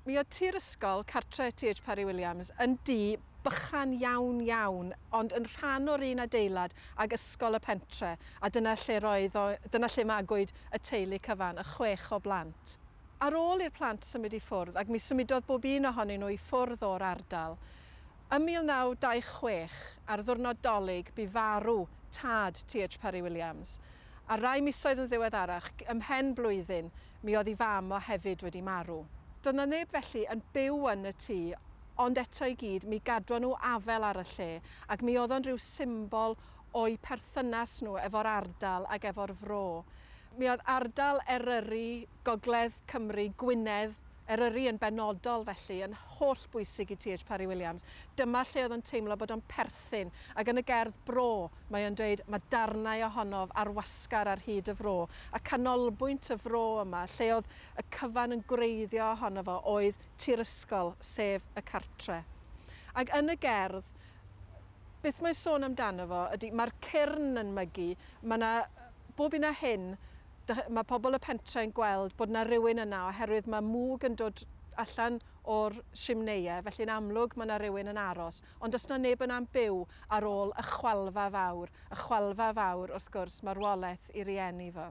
Mi oedd tir ysgol cartre T.H. Parry-Williams yn dŷ bychan iawn, ond yn rhan o'r un adeilad ag ysgol y pentre, a dyna lle magwyd y teulu cyfan, y 6 o blant. Ar ôl i'r plant symud i ffwrdd, ac mi symudodd bob un ohonyn nhw i ffwrdd o'r ardal, ym 1926, ar ddiwrnod Dolig, bu farw tad T.H. Parry-Williams. A rai misoedd yn ddiweddarach, ymhen blwyddyn, mi oedd ei fam o hefyd wedi marw. Doedd na neb felly yn byw yn y tŷ, ond eto i gyd mi gadwa nhw afel ar y lle, ac mi oedd o'n rhyw symbol o'i perthynas nhw efo'r ardal ac efo'r fro. Mi oedd ardal Eryri, Gogledd Cymru, Gwynedd, Eryri yn benodol felly, yn holl bwysig i T.H. Parry-Williams. Dyma lle oedd o'n teimlo bod o'n perthyn, ac yn y gerdd Bro, mae o'n dweud mae darnau ohonof ar wasgar ar hyd y fro. A canolbwynt y fro yma, lle oedd y cyfan yn gwreiddio ohono fo, oedd tir ysgol, sef y cartre. Ac yn y gerdd, beth mae'n sôn amdano fo ydy, mae'r cyrn yn mygu, bob un a hyn, mae pobl y pentre yn gweld bod yna rhywun yna oherwydd mae mwg yn dod allan o'r simneuau, felly'n amlwg mae yna rhywun yn aros, ond os yna neb yna'n byw ar ôl y chwalfa fawr. Y chwalfa fawr, wrth gwrs, marwolaeth i rieni fo.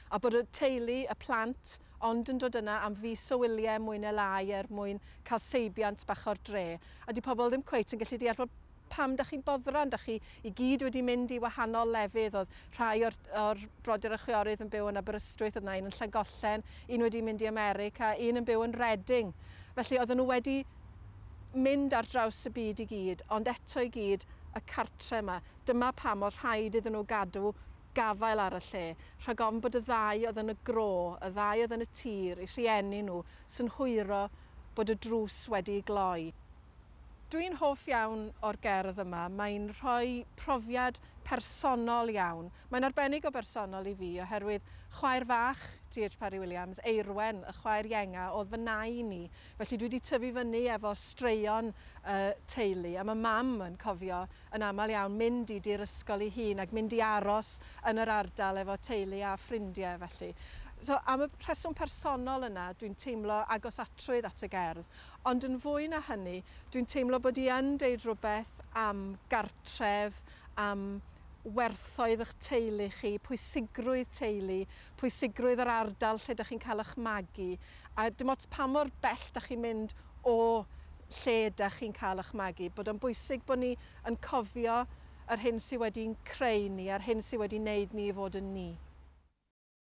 A bod y teulu, y plant, ond yn dod yna am fus o wyliau mwy neu lai mwyn cael seibiant bach o'r dre. A di pobl ddim cweit yn gallu deall bod pam da chi'n boddran, da chi i gyd wedi mynd i wahanol lefydd. Oedd rhai o'r brodyr a chwiorydd yn byw yn Aberystwyth, oedd yna un yn Llangollen, un wedi mynd i America, un yn byw yn Reading. Felly oedden nhw wedi mynd ar draws y byd i gyd, ond eto i gyd y cartre yma. Dyma pam oedd rhaid iddyn nhw gadw gafael ar y lle, rhag ofn bod y ddau oedd yn y gro, y ddau oedd yn y tir, i rhieni nhw, sy'n hwyro bod y drws wedi gloi. Dwi'n hoff iawn o'r gerdd yma, mae'n rhoi profiad personol iawn. Mae'n arbennig o bersonol i fi oherwydd chwaer fach T.H. Parry-Williams, Eirwen, y chwaer ienga, oedd fy nain ni. Felly dwi wedi tyfu fyny efo straeon teulu, a mae mam yn cofio yn aml iawn mynd i dir ysgol ei hun ac mynd i aros yn yr ardal efo teulu a ffrindiau felly. So am y rheswm personol yna, dwi'n teimlo agosatrwydd at y gerdd, ond yn fwy na hynny, dwi'n teimlo bod i yn deud rhywbeth am gartref, am werthoedd eich teulu chi, pwysigrwydd teulu, pwysigrwydd yr ardal lle ydych chi'n cael eich magu, a dim ots pa mor bell ydych chi'n mynd o lle ydych chi'n cael eich magu, bod yn bwysig bod ni yn cofio yr hyn sydd wedi'n creu ni, a'r hyn sydd wedi wneud ni i fod yn ni.